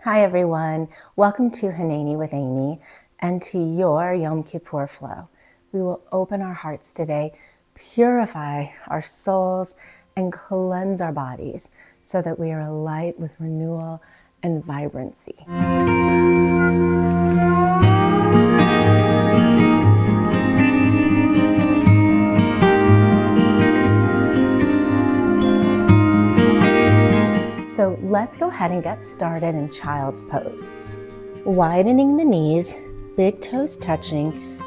Hi everyone, welcome to Hineni with Amy and to your Yom Kippur flow. We will open our hearts today, purify our souls, and cleanse our bodies so that we are alight with renewal and vibrancy. So let's go ahead and get started in child's pose. Widening the knees, big toes touching,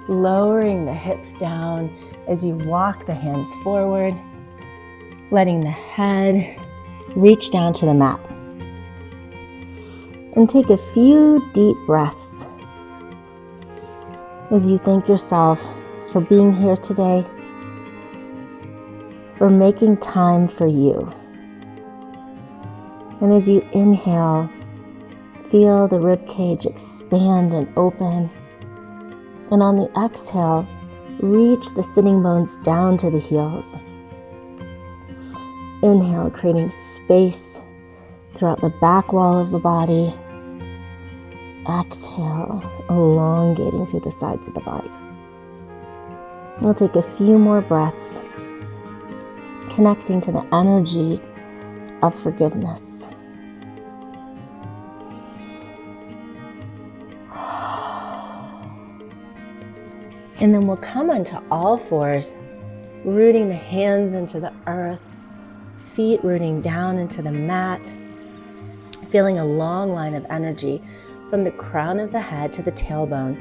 lowering the hips down as you walk the hands forward, letting the head reach down to the mat. And take a few deep breaths as you thank yourself for being here today, for making time for you. And as you inhale, feel the ribcage expand and open. And on the exhale, reach the sitting bones down to the heels. Inhale, creating space throughout the back wall of the body. Exhale, elongating through the sides of the body. We'll take a few more breaths, connecting to the energy of forgiveness. And then we'll come onto all fours, rooting the hands into the earth, feet rooting down into the mat, feeling a long line of energy from the crown of the head to the tailbone,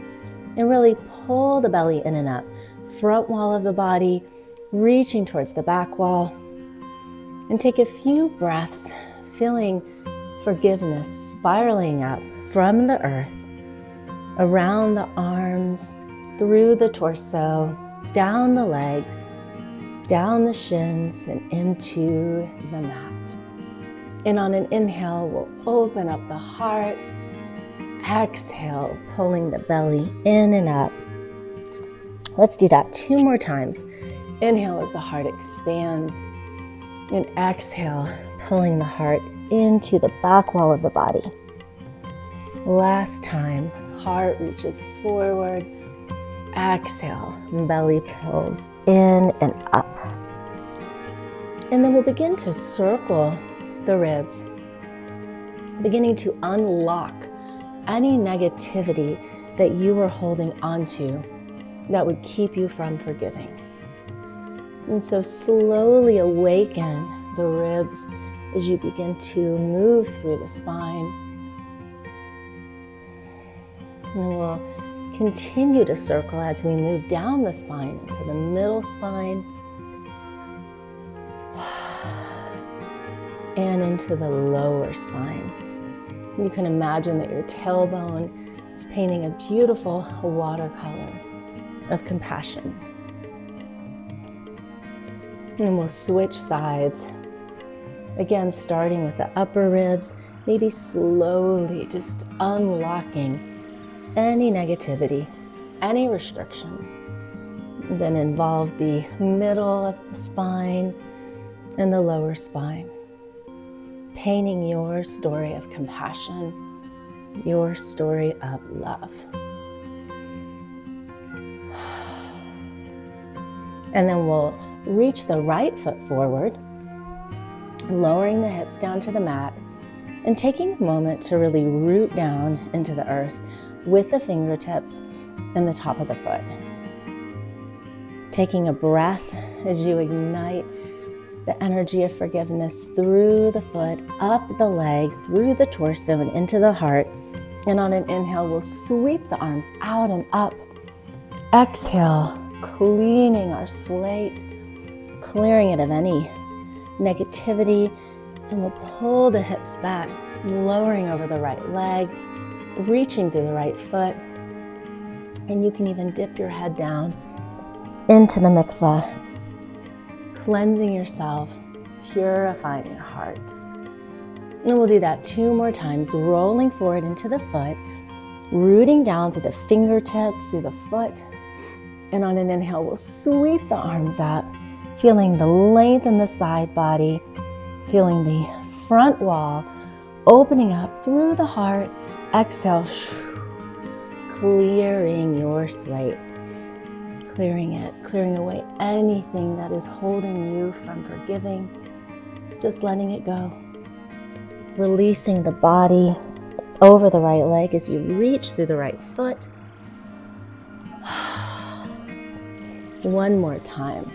and really pull the belly in and up, front wall of the body, reaching towards the back wall. And take a few breaths, feeling forgiveness spiraling up from the earth, around the arms, through the torso, down the legs, down the shins, and into the mat. And on an inhale, we'll open up the heart. Exhale, pulling the belly in and up. Let's do that 2 more times. Inhale as the heart expands. And exhale, pulling the heart into the back wall of the body. Last time, heart reaches forward. Exhale, belly pulls in and up. And then we'll begin to circle the ribs, beginning to unlock any negativity that you were holding onto that would keep you from forgiving. And so slowly awaken the ribs as you begin to move through the spine. And we'll continue to circle as we move down the spine into the middle spine and into the lower spine. You can imagine that your tailbone is painting a beautiful watercolor of compassion. And we'll switch sides. Again, starting with the upper ribs, maybe slowly just unlocking any negativity, any restrictions. Then involve the middle of the spine and the lower spine, painting your story of compassion, your story of love. And then we'll reach the right foot forward, lowering the hips down to the mat, and taking a moment to really root down into the earth with the fingertips and the top of the foot. Taking a breath as you ignite the energy of forgiveness through the foot, up the leg, through the torso, and into the heart. And on an inhale, we'll sweep the arms out and up. Exhale, cleaning our slate, clearing it of any negativity, and we'll pull the hips back, lowering over the right leg, reaching through the right foot, and you can even dip your head down into the mikvah, cleansing yourself, purifying your heart. And we'll do that 2 more times, rolling forward into the foot, rooting down through the fingertips, through the foot, and on an inhale, we'll sweep the arms up, feeling the length in the side body, feeling the front wall opening up through the heart. Exhale, clearing your slate. Clearing it, clearing away anything that is holding you from forgiving. Just letting it go. Releasing the body over the right leg as you reach through the right foot. One more time.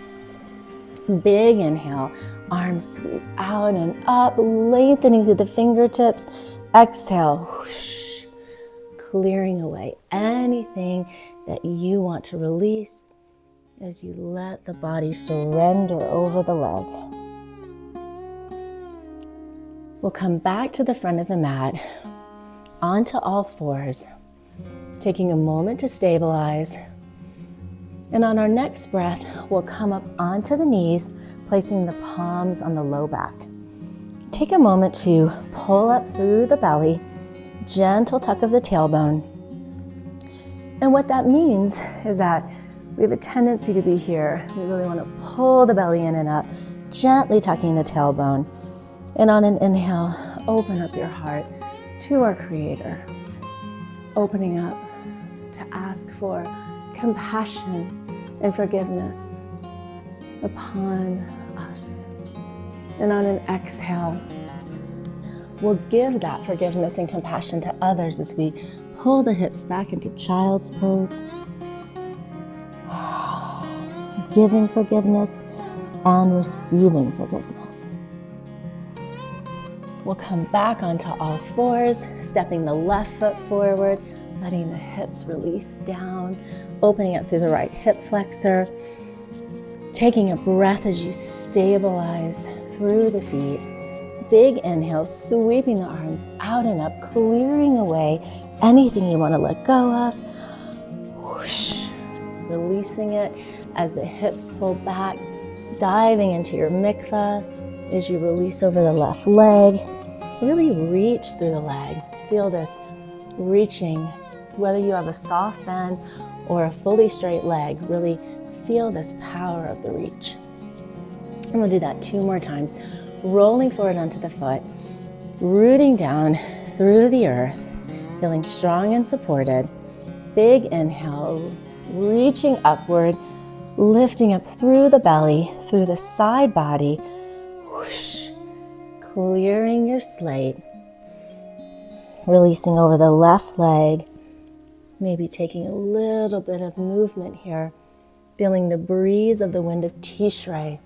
Big inhale, arms sweep out and up, lengthening through the fingertips. Exhale, whoosh, clearing away anything that you want to release as you let the body surrender over the leg. We'll come back to the front of the mat, onto all fours, taking a moment to stabilize. And on our next breath, we'll come up onto the knees, placing the palms on the low back. Take a moment to pull up through the belly, gentle tuck of the tailbone. And what that means is that we have a tendency to be here. We really want to pull the belly in and up, gently tucking the tailbone. And on an inhale, open up your heart to our Creator, opening up to ask for compassion and forgiveness upon us. And on an exhale, we'll give that forgiveness and compassion to others as we pull the hips back into child's pose, giving forgiveness and receiving forgiveness. We'll come back onto all fours, stepping the left foot forward, letting the hips release down, opening up through the right hip flexor, taking a breath as you stabilize through the feet. Big inhale, sweeping the arms out and up, clearing away anything you want to let go of. Whoosh, releasing it as the hips pull back, diving into your mikvah as you release over the left leg. Really reach through the leg. Feel this reaching, whether you have a soft bend or a fully straight leg, really feel this power of the reach. And we'll do that 2 more times. Rolling forward onto the foot, rooting down through the earth, feeling strong and supported. Big inhale, reaching upward, lifting up through the belly, through the side body, whoosh, clearing your slate, releasing over the left leg, maybe taking a little bit of movement here, feeling the breeze of the wind of Tishrei,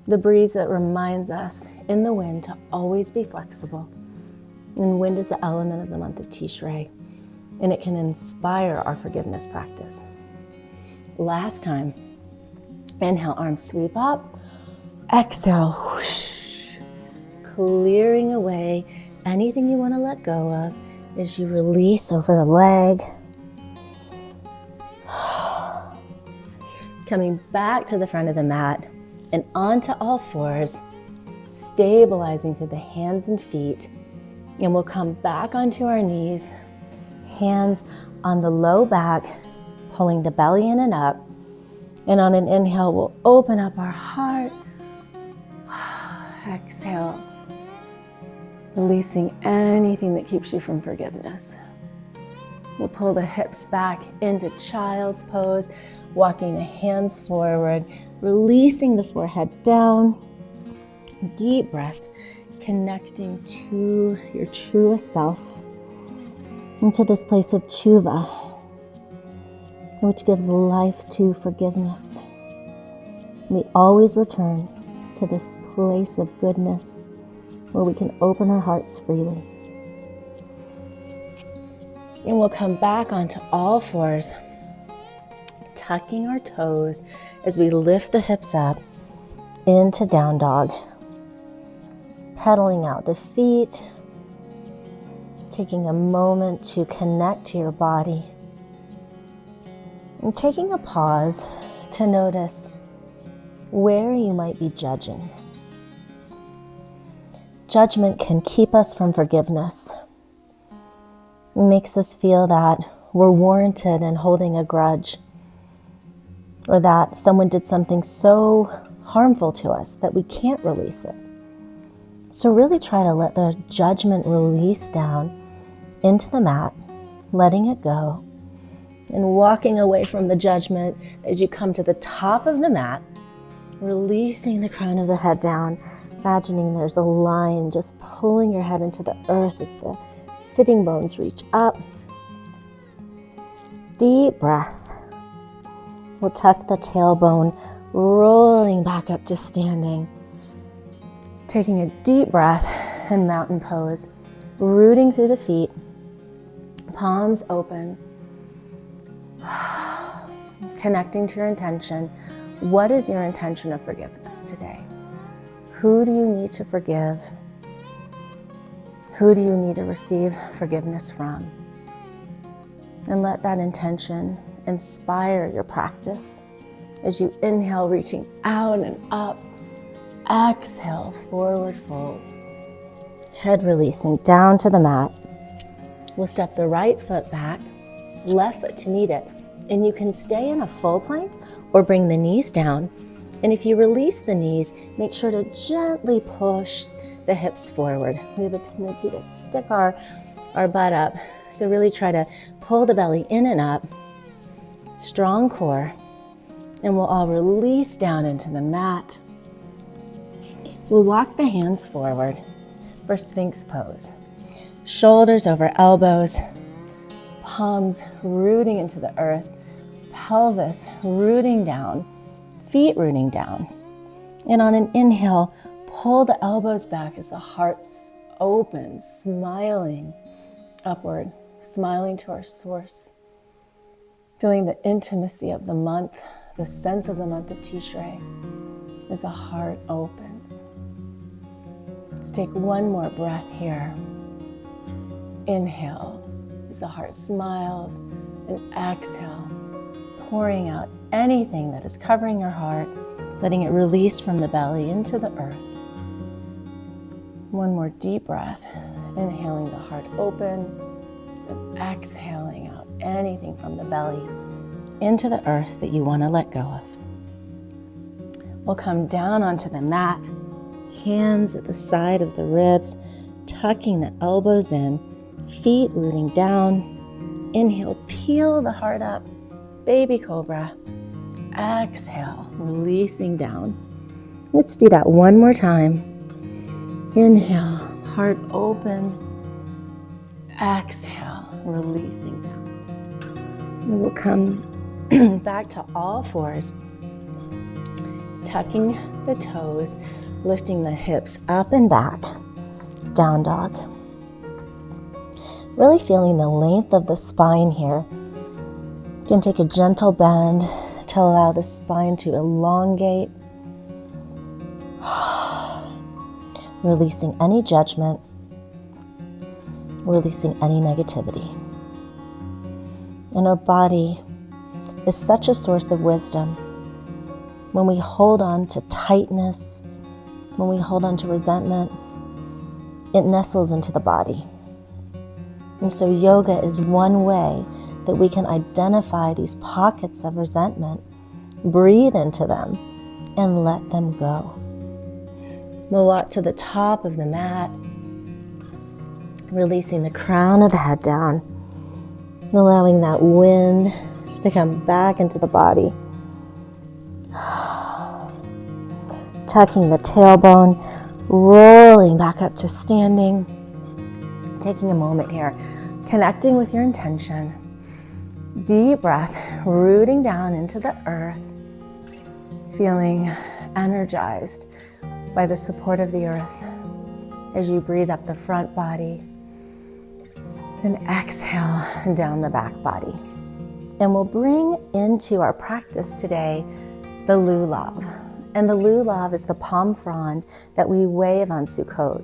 the breeze that reminds us in the wind to always be flexible. And wind is the element of the month of Tishrei, and it can inspire our forgiveness practice. Last time, inhale, arms sweep up, exhale, whoosh, clearing away anything you want to let go of as you release over the leg. Coming back to the front of the mat and onto all fours, stabilizing through the hands and feet. And we'll come back onto our knees, hands on the low back, pulling the belly in and up. And on an inhale, we'll open up our heart. Exhale, releasing anything that keeps you from forgiveness. We'll pull the hips back into child's pose, walking the hands forward, releasing the forehead down. Deep breath, connecting to your truest self, into this place of tshuva, which gives life to forgiveness. We always return to this place of goodness where we can open our hearts freely. And we'll come back onto all fours, tucking our toes as we lift the hips up into down dog. Pedaling out the feet, taking a moment to connect to your body, and taking a pause to notice where you might be judging. Judgment can keep us from forgiveness. It makes us feel that we're warranted in holding a grudge, or that someone did something so harmful to us that we can't release it. So really try to let the judgment release down into the mat, letting it go, and walking away from the judgment as you come to the top of the mat, releasing the crown of the head down, imagining there's a line just pulling your head into the earth as the sitting bones reach up. Deep breath. We'll tuck the tailbone, rolling back up to standing. Taking a deep breath in mountain pose, rooting through the feet, palms open, connecting to your intention. What is your intention of forgiveness today? Who do you need to forgive? Who do you need to receive forgiveness from? And let that intention inspire your practice as you inhale, reaching out and up. Exhale, forward fold. Head releasing down to the mat. We'll step the right foot back, left foot to meet it. And you can stay in a full plank or bring the knees down. And if you release the knees, make sure to gently push the hips forward. We have a tendency to stick our butt up. So really try to pull the belly in and up. Strong core. And we'll all release down into the mat. We'll walk the hands forward for Sphinx pose. Shoulders over elbows, palms rooting into the earth, pelvis rooting down, feet rooting down. And on an inhale, pull the elbows back as the heart opens, smiling upward, smiling to our source. Feeling the intimacy of the month, the sense of the month of Tishrei as the heart opens. Let's take one more breath here. Inhale as the heart smiles, and exhale, pouring out anything that is covering your heart, letting it release from the belly into the earth. One more deep breath, inhaling the heart open, and exhaling out anything from the belly into the earth that you want to let go of. We'll come down onto the mat, hands at the side of the ribs, tucking the elbows in, feet rooting down. Inhale, peel the heart up, baby cobra. Exhale, releasing down. Let's do that one more time. Inhale, heart opens. Exhale, releasing down. And we'll come back to all fours, tucking the toes, lifting the hips up and back, down dog. Really feeling the length of the spine here. You can take a gentle bend to allow the spine to elongate. Releasing any judgment, releasing any negativity. And our body is such a source of wisdom. When we hold on to tightness, when we hold on to resentment, it nestles into the body. And so yoga is one way that we can identify these pockets of resentment, breathe into them, and let them go. We'll walk to the top of the mat, releasing the crown of the head down, allowing that wind to come back into the body. Tucking the tailbone, rolling back up to standing. Taking a moment here, connecting with your intention. Deep breath, rooting down into the earth, feeling energized by the support of the earth as you breathe up the front body. Then exhale down the back body. And we'll bring into our practice today the lulav. And the lulav is the palm frond that we wave on Sukkot.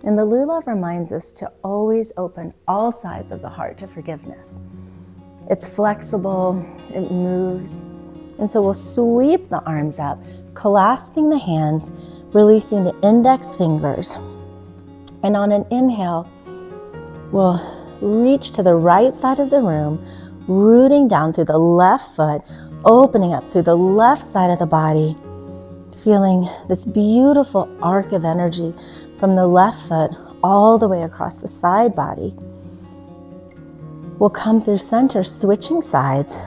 And the lulav reminds us to always open all sides of the heart to forgiveness. It's flexible, it moves. And so we'll sweep the arms up, clasping the hands, releasing the index fingers. And on an inhale, we'll reach to the right side of the room, rooting down through the left foot, opening up through the left side of the body, feeling this beautiful arc of energy from the left foot all the way across the side body. We'll come through center, switching sides,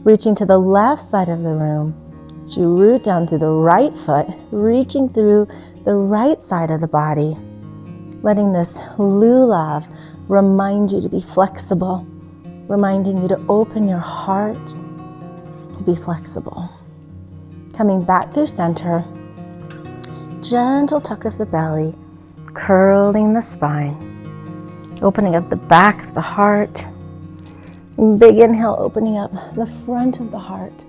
reaching to the left side of the room. As you root down through the right foot, reaching through the right side of the body, letting this lulav remind you to be flexible, reminding you to open your heart to be flexible. Coming back through center, gentle tuck of the belly, curling the spine, opening up the back of the heart. Big inhale, opening up the front of the heart.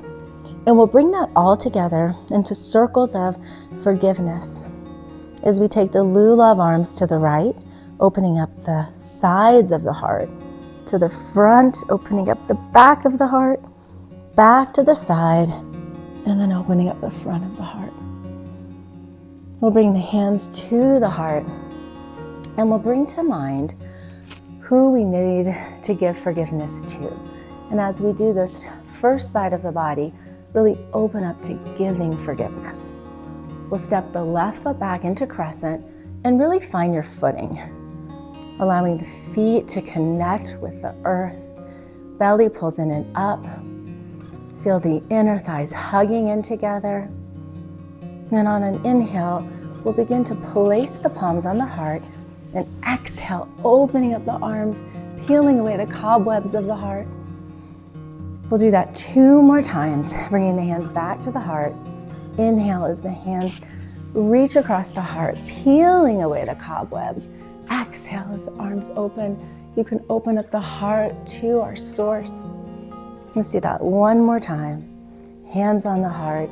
And we'll bring that all together into circles of forgiveness as we take the lulav arms to the right, opening up the sides of the heart, to the front, opening up the back of the heart, back to the side, and then opening up the front of the heart. We'll bring the hands to the heart, and we'll bring to mind who we need to give forgiveness to. And as we do this first side of the body, really open up to giving forgiveness. We'll step the left foot back into crescent and really find your footing, allowing the feet to connect with the earth. Belly pulls in and up. Feel the inner thighs hugging in together. And on an inhale, we'll begin to place the palms on the heart, and exhale, opening up the arms, peeling away the cobwebs of the heart. We'll do that 2 more times, bringing the hands back to the heart. Inhale as the hands reach across the heart, peeling away the cobwebs. Exhale as the arms open. You can open up the heart to our source. Let's do that 1 more time. Hands on the heart,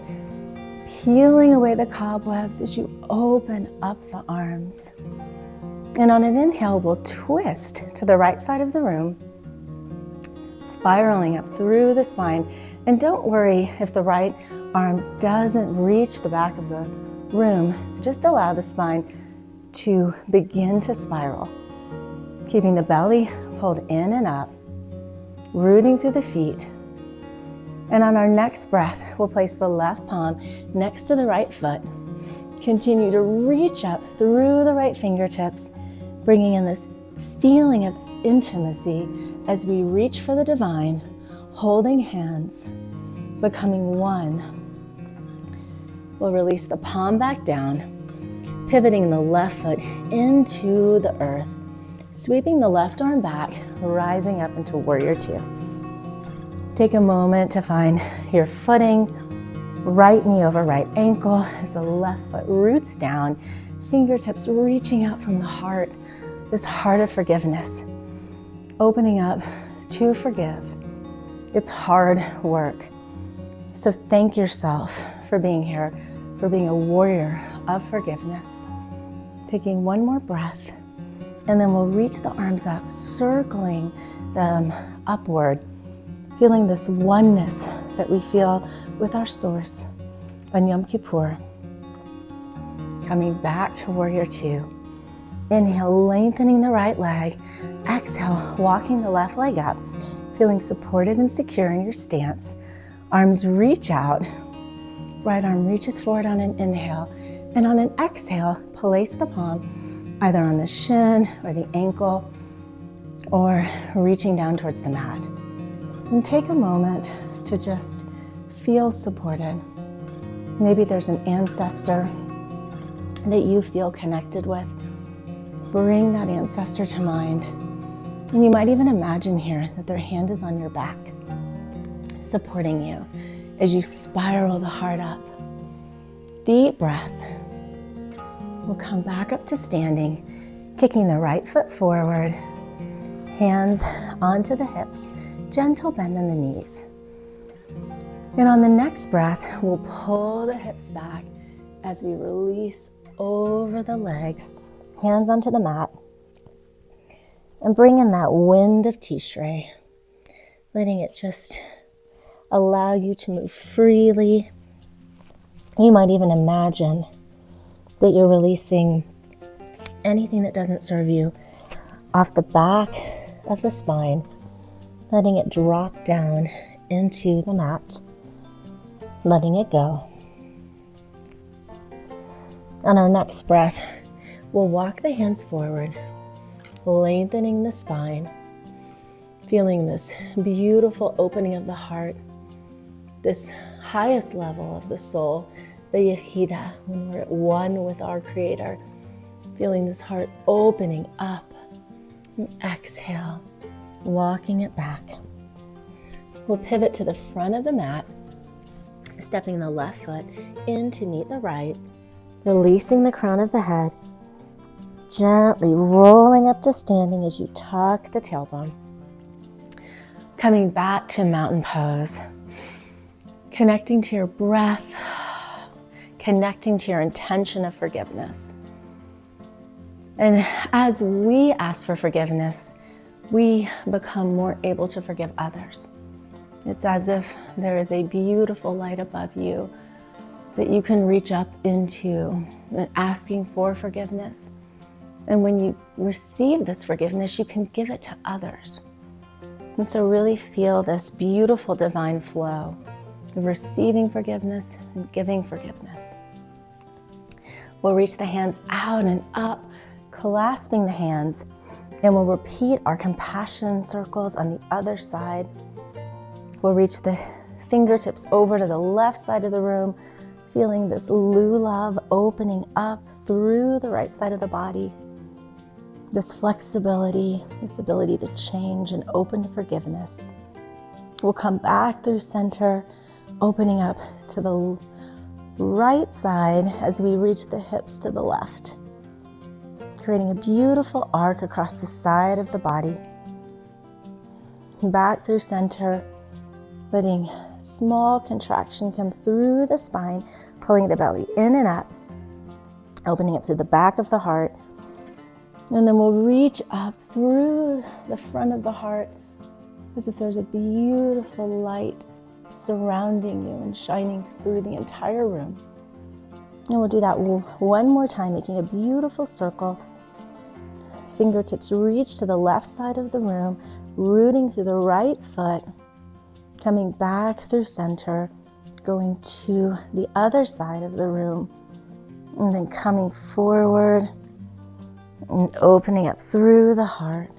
peeling away the cobwebs as you open up the arms. And on an inhale, we'll twist to the right side of the room, spiraling up through the spine. And don't worry if the right arm doesn't reach the back of the room. Just allow the spine to begin to spiral, keeping the belly pulled in and up, rooting through the feet. And on our next breath, we'll place the left palm next to the right foot. Continue to reach up through the right fingertips, bringing in this feeling of intimacy as we reach for the divine, holding hands, becoming one. We'll release the palm back down, pivoting the left foot into the earth, sweeping the left arm back, rising up into Warrior Two. Take a moment to find your footing, right knee over right ankle as the left foot roots down, fingertips reaching out from the heart, this heart of forgiveness, opening up to forgive. It's hard work. So thank yourself for being here, for being a warrior of forgiveness. Taking 1 more breath, and then we'll reach the arms up, circling them upward, feeling this oneness that we feel with our source on Yom Kippur. Coming back to Warrior Two. Inhale, lengthening the right leg. Exhale, walking the left leg up, feeling supported and secure in your stance. Arms reach out. Right arm reaches forward on an inhale. And on an exhale, place the palm either on the shin or the ankle, or reaching down towards the mat. And take a moment to just feel supported. Maybe there's an ancestor that you feel connected with. Bring that ancestor to mind. And you might even imagine here that their hand is on your back, supporting you as you spiral the heart up. Deep breath. We'll come back up to standing, kicking the right foot forward, hands onto the hips, gentle bend in the knees. And on the next breath, we'll pull the hips back as we release over the legs, hands onto the mat, and bring in that wind of Tishrei, letting it just allow you to move freely. You might even imagine that you're releasing anything that doesn't serve you off the back of the spine, letting it drop down into the mat, letting it go. On our next breath, We'll walk the hands forward, lengthening the spine, feeling this beautiful opening of the heart, this highest level of the soul, the Yehida, when we're at one with our Creator, feeling this heart opening up. And exhale, walking it back. We'll pivot to the front of the mat, stepping the left foot in to meet the right, releasing the crown of the head, gently rolling up to standing as you tuck the tailbone. Coming back to mountain pose, connecting to your breath, connecting to your intention of forgiveness. And as we ask for forgiveness, we become more able to forgive others. It's as if there is a beautiful light above you that you can reach up into and asking for forgiveness. And when you receive this forgiveness, you can give it to others. And so really feel this beautiful divine flow of receiving forgiveness and giving forgiveness. We'll reach the hands out and up, clasping the hands, and we'll repeat our compassion circles on the other side. We'll reach the fingertips over to the left side of the room, feeling this lulav opening up through the right side of the body. This flexibility, this ability to change and open to forgiveness. We'll come back through center, opening up to the right side as we reach the hips to the left, creating a beautiful arc across the side of the body. Back through center, letting small contraction come through the spine, pulling the belly in and up, opening up to the back of the heart. And then we'll reach up through the front of the heart as if there's a beautiful light surrounding you and shining through the entire room. And we'll do that one more time, making a beautiful circle. Fingertips reach to the left side of the room, rooting through the right foot, coming back through center, going to the other side of the room, and then coming forward and opening up through the heart.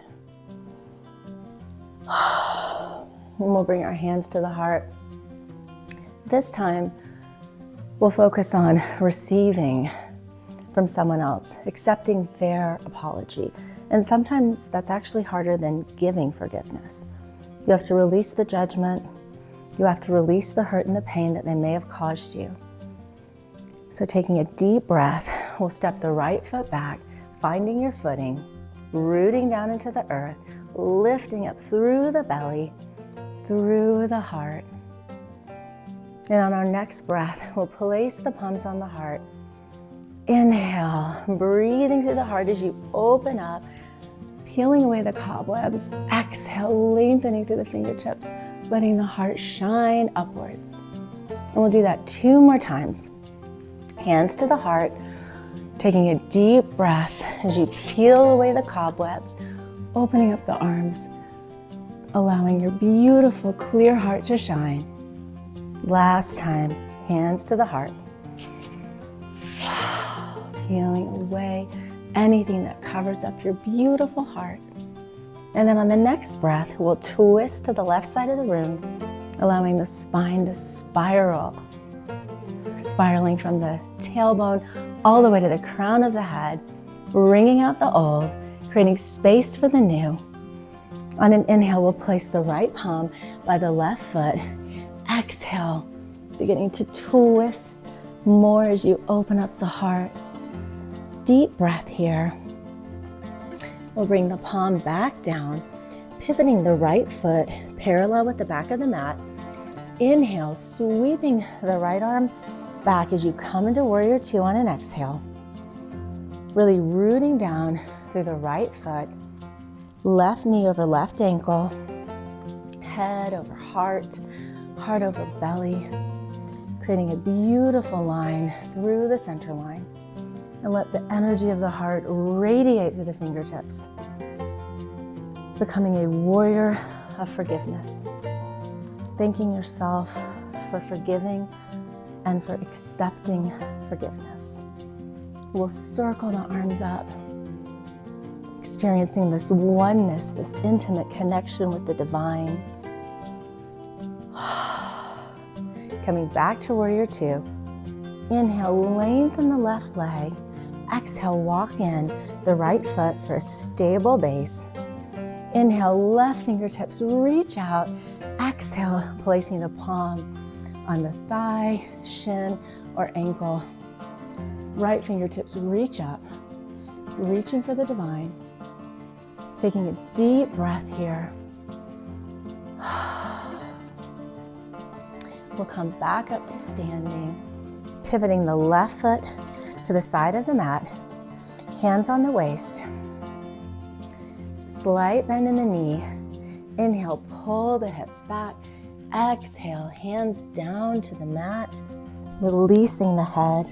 And we'll bring our hands to the heart. This time, we'll focus on receiving from someone else, accepting their apology. And sometimes that's actually harder than giving forgiveness. You have to release the judgment. You have to release the hurt and the pain that they may have caused you. So taking a deep breath, we'll step the right foot back, finding your footing, rooting down into the earth, lifting up through the belly, through the heart. And on our next breath, we'll place the palms on the heart. Inhale, breathing through the heart as you open up, peeling away the cobwebs. Exhale, lengthening through the fingertips, letting the heart shine upwards. And we'll do that 2 more times. Hands to the heart, taking a deep breath as you peel away the cobwebs, opening up the arms, allowing your beautiful, clear heart to shine. Last time, hands to the heart. Peeling away anything that covers up your beautiful heart. And then on the next breath, we'll twist to the left side of the room, allowing the spine to spiral, spiraling from the tailbone all the way to the crown of the head, wringing out the old, creating space for the new. On an inhale, we'll place the right palm by the left foot. Exhale, beginning to twist more as you open up the heart. Deep breath here. We'll bring the palm back down, pivoting the right foot parallel with the back of the mat. Inhale, sweeping the right arm back as you come into Warrior Two on an exhale. Really rooting down through the right foot, left knee over left ankle, head over heart, heart over belly, creating a beautiful line through the center line. And let the energy of the heart radiate through the fingertips, becoming a warrior of forgiveness. Thanking yourself for forgiving and for accepting forgiveness. We'll circle the arms up, experiencing this oneness, this intimate connection with the divine. Coming back to warrior two. Inhale, lengthen the left leg. Exhale, walk in the right foot for a stable base. Inhale, left fingertips reach out. Exhale, placing the palm on the thigh, shin, or ankle. Right fingertips reach up, reaching for the divine. Taking a deep breath here. We'll come back up to standing, pivoting the left foot to the side of the mat, hands on the waist. Slight bend in the knee. Inhale, pull the hips back. Exhale, hands down to the mat, releasing the head.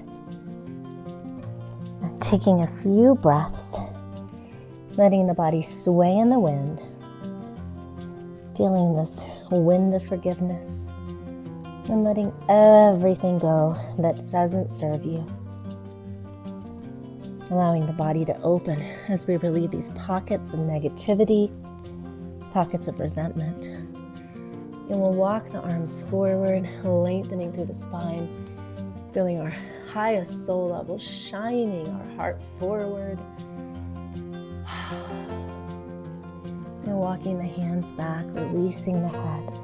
And taking a few breaths, letting the body sway in the wind. Feeling this wind of forgiveness and letting everything go that doesn't serve you. Allowing the body to open as we relieve these pockets of negativity, pockets of resentment. And we'll walk the arms forward, lengthening through the spine, feeling our highest soul level, shining our heart forward. And walking the hands back, releasing the head.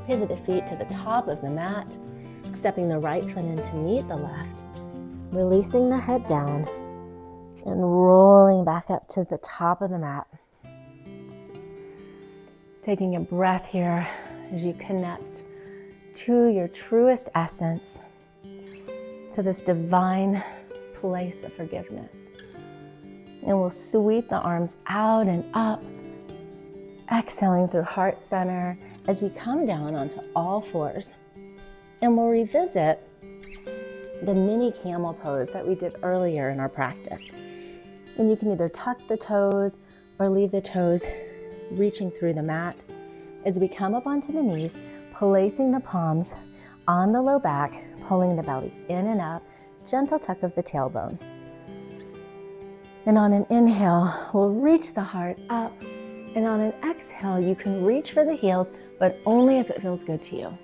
Pivot the feet to the top of the mat, stepping the right foot in to meet the left. Releasing the head down and rolling back up to the top of the mat. Taking a breath here as you connect to your truest essence, to this divine place of forgiveness. And we'll sweep the arms out and up, exhaling through heart center as we come down onto all fours. And we'll revisit the mini camel pose that we did earlier in our practice. And you can either tuck the toes or leave the toes reaching through the mat as we come up onto the knees, placing the palms on the low back, pulling the belly in and up, gentle tuck of the tailbone. And on an inhale, we'll reach the heart up. And on an exhale, you can reach for the heels, but only if it feels good to you.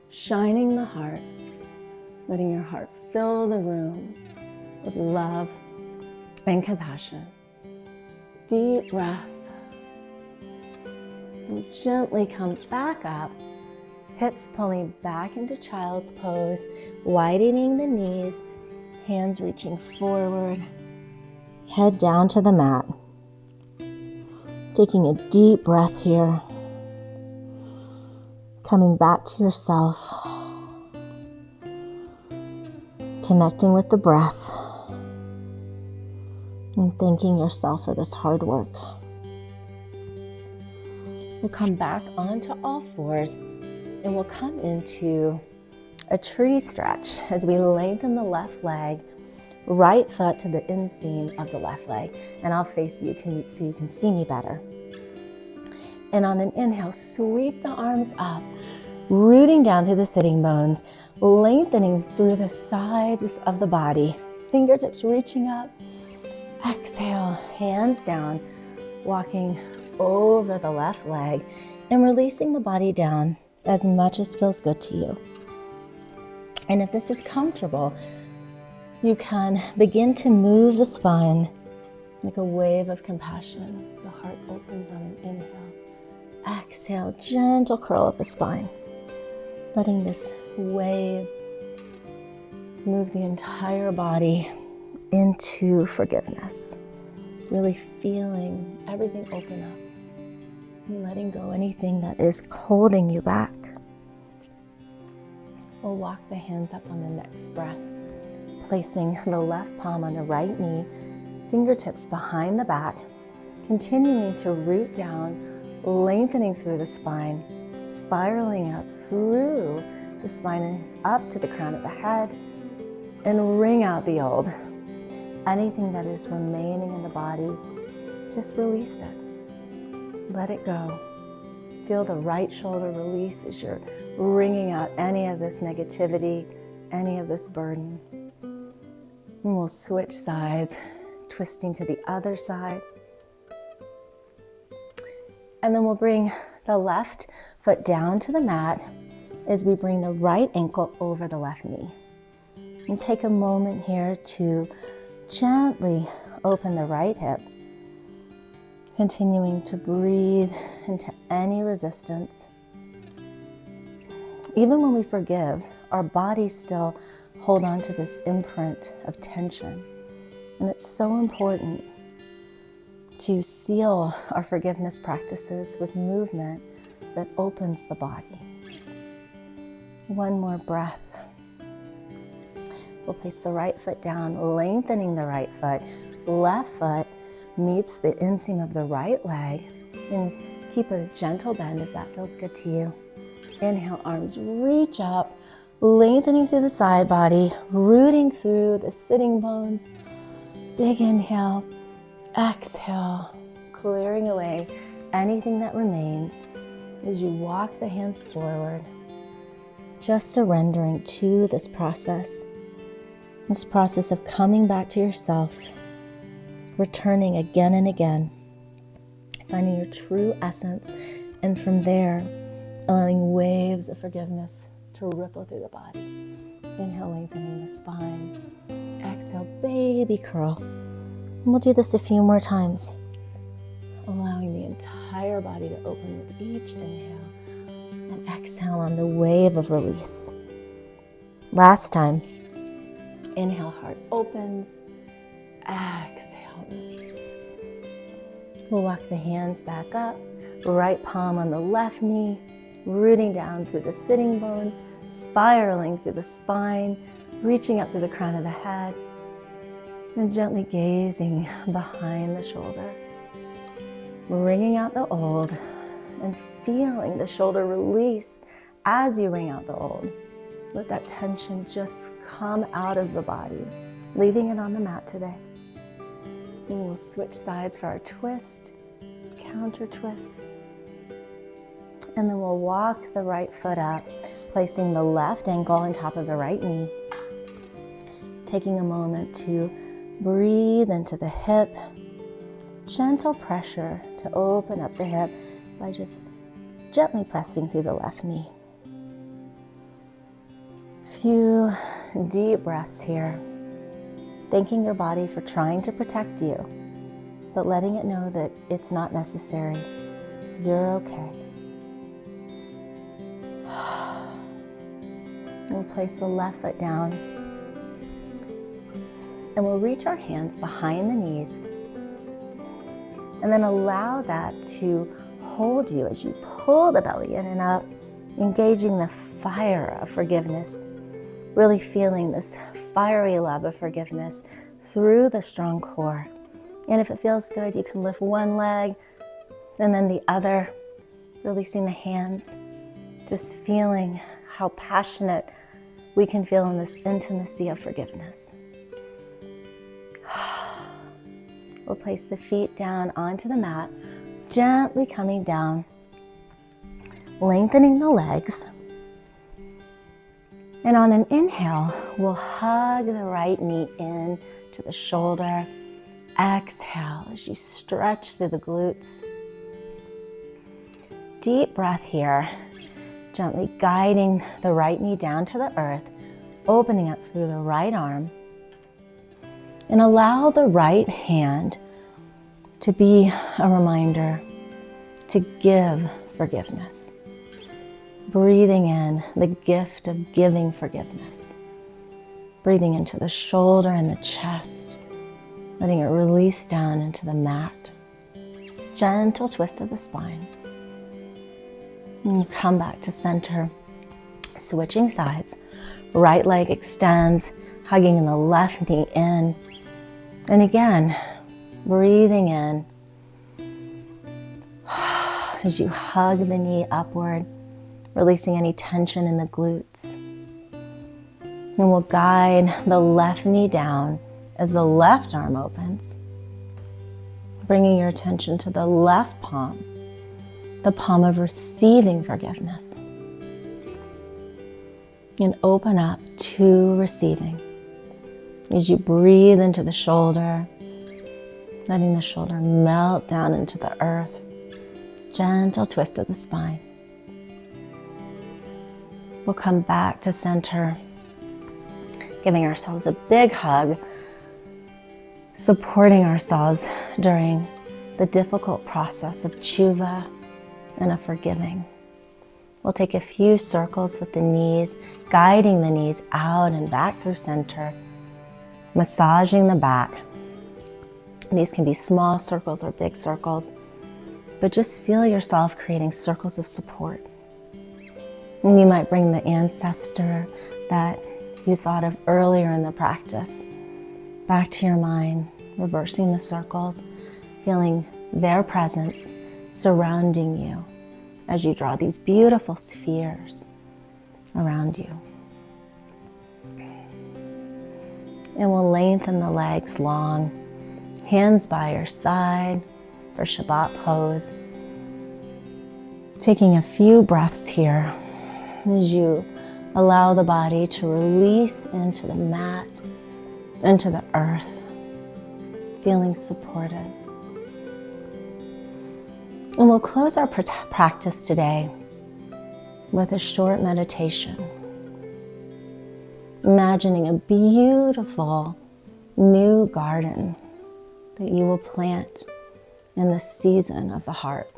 Shining the heart, letting your heart fill the room with love and compassion. Deep breath. And gently come back up, hips pulling back into child's pose, widening the knees, hands reaching forward, head down to the mat. Taking a deep breath here, coming back to yourself, connecting with the breath, and thanking yourself for this hard work. We'll come back onto all fours and we'll come into a tree stretch as we lengthen the left leg, right foot to the inseam of the left leg. And I'll face you so you can see me better. And on an inhale, sweep the arms up, rooting down through the sitting bones, lengthening through the sides of the body, fingertips reaching up. Exhale, hands down, walking over the left leg and releasing the body down as much as feels good to you. And if this is comfortable, you can begin to move the spine like a wave of compassion. The heart opens on an inhale. Exhale, gentle curl of the spine. Letting this wave move the entire body into forgiveness. Really feeling everything open up and letting go anything that is holding you back. We'll walk the hands up on the next breath, placing the left palm on the right knee, fingertips behind the back, continuing to root down, lengthening through the spine, spiraling up through the spine and up to the crown of the head, and wring out the old. Anything that is remaining in the body, just release it. Let it go. Feel the right shoulder release as you're wringing out any of this negativity, any of this burden. And we'll switch sides, twisting to the other side. And then we'll bring the left foot down to the mat as we bring the right ankle over the left knee. And take a moment here to gently open the right hip, continuing to breathe into any resistance. Even when we forgive, our bodies still hold on to this imprint of tension. And it's so important to seal our forgiveness practices with movement that opens the body. One more breath. We'll place the right foot down, lengthening the right foot. Left foot meets the inseam of the right leg, and keep a gentle bend if that feels good to you. Inhale, arms reach up, lengthening through the side body, rooting through the sitting bones. Big inhale, exhale, clearing away anything that remains as you walk the hands forward, just surrendering to this process of coming back to yourself, returning again and again, finding your true essence, and from there, allowing waves of forgiveness to ripple through the body. Inhale, lengthening the spine. Exhale, baby curl. And we'll do this a few more times, allowing the entire body to open with each inhale and exhale on the wave of release. Last time. Inhale, heart opens. Exhale, release. We'll walk the hands back up, right palm on the left knee, rooting down through the sitting bones, spiraling through the spine, reaching up through the crown of the head, and gently gazing behind the shoulder, wringing out the old and feeling the shoulder release as you wring out the old. Let that tension just come out of the body, leaving it on the mat today. And we'll switch sides for our twist, counter twist. And then we'll walk the right foot up, placing the left ankle on top of the right knee. Taking a moment to breathe into the hip. Gentle pressure to open up the hip by just gently pressing through the left knee. Few deep breaths here. Thanking your body for trying to protect you, but letting it know that it's not necessary. You're okay. We'll place the left foot down, and we'll reach our hands behind the knees, and then allow that to hold you as you pull the belly in and up, engaging the fire of forgiveness, really feeling this fiery love of forgiveness through the strong core. And if it feels good, you can lift one leg and then the other, releasing the hands, just feeling how passionate we can feel in this intimacy of forgiveness. We'll place the feet down onto the mat, gently coming down, lengthening the legs. And on an inhale, we'll hug the right knee in to the shoulder. Exhale as you stretch through the glutes. Deep breath here, gently guiding the right knee down to the earth, opening up through the right arm. And allow the right hand to be a reminder to give forgiveness. Breathing in the gift of giving forgiveness. Breathing into the shoulder and the chest, letting it release down into the mat. Gentle twist of the spine. And come back to center, switching sides. Right leg extends, hugging the left knee in. And again, breathing in as you hug the knee upward, releasing any tension in the glutes. And we'll guide the left knee down as the left arm opens, bringing your attention to the left palm, the palm of receiving forgiveness. And open up to receiving. As you breathe into the shoulder, letting the shoulder melt down into the earth. Gentle twist of the spine. We'll come back to center, giving ourselves a big hug, supporting ourselves during the difficult process of tshuva and of forgiving. We'll take a few circles with the knees, guiding the knees out and back through center, massaging the back. These can be small circles or big circles, but just feel yourself creating circles of support. And you might bring the ancestor that you thought of earlier in the practice back to your mind, reversing the circles, feeling their presence surrounding you as you draw these beautiful spheres around you. And we'll lengthen the legs long, hands by your side for Shabbat pose. Taking a few breaths here as you allow the body to release into the mat, into the earth, feeling supported. And we'll close our practice today with a short meditation, imagining a beautiful new garden that you will plant in the season of the heart,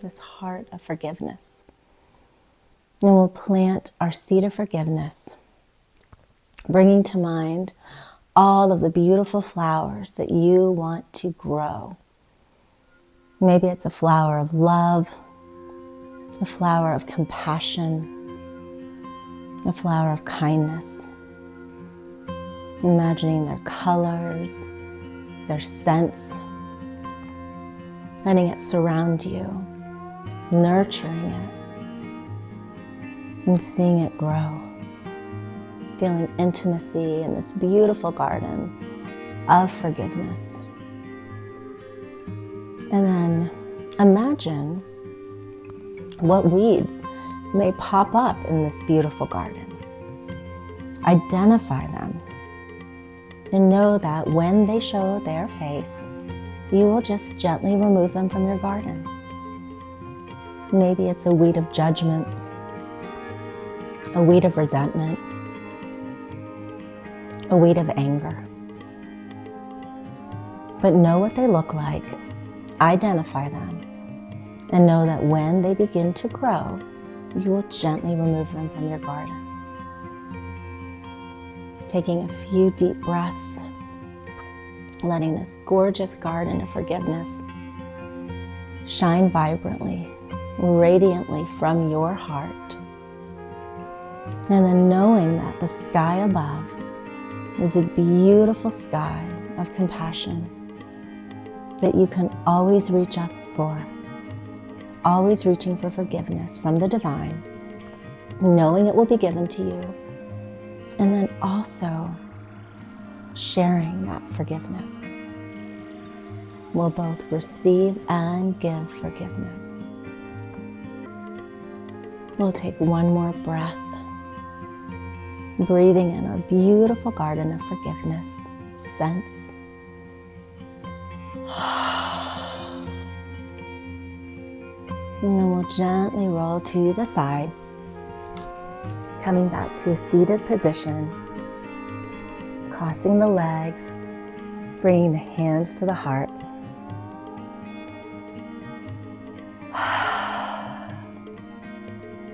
this heart of forgiveness. And we'll plant our seed of forgiveness, bringing to mind all of the beautiful flowers that you want to grow. Maybe it's a flower of love, a flower of compassion, a flower of kindness. Imagining their colors, their scents, letting it surround you, nurturing it, and seeing it grow. Feeling intimacy in this beautiful garden of forgiveness. And then imagine what weeds may pop up in this beautiful garden. Identify them and know that when they show their face, you will just gently remove them from your garden. Maybe it's a weed of judgment, a weed of resentment, a weed of anger. But know what they look like, identify them, and know that when they begin to grow, you will gently remove them from your garden. Taking a few deep breaths, letting this gorgeous garden of forgiveness shine vibrantly, radiantly from your heart. And then knowing that the sky above is a beautiful sky of compassion that you can always reach up for, always reaching for forgiveness from the divine, knowing it will be given to you, and then also sharing that forgiveness. We'll both receive and give forgiveness. We'll take one more breath, breathing in our beautiful garden of forgiveness, sense. And then we'll gently roll to the side, coming back to a seated position, crossing the legs, bringing the hands to the heart.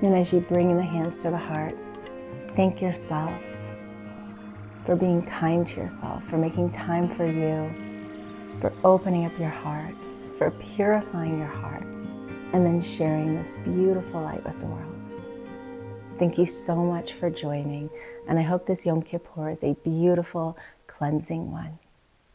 And as you bring the hands to the heart, thank yourself for being kind to yourself, for making time for you, for opening up your heart, for purifying your heart, and then sharing this beautiful light with the world. Thank you so much for joining, and I hope this Yom Kippur is a beautiful, cleansing one.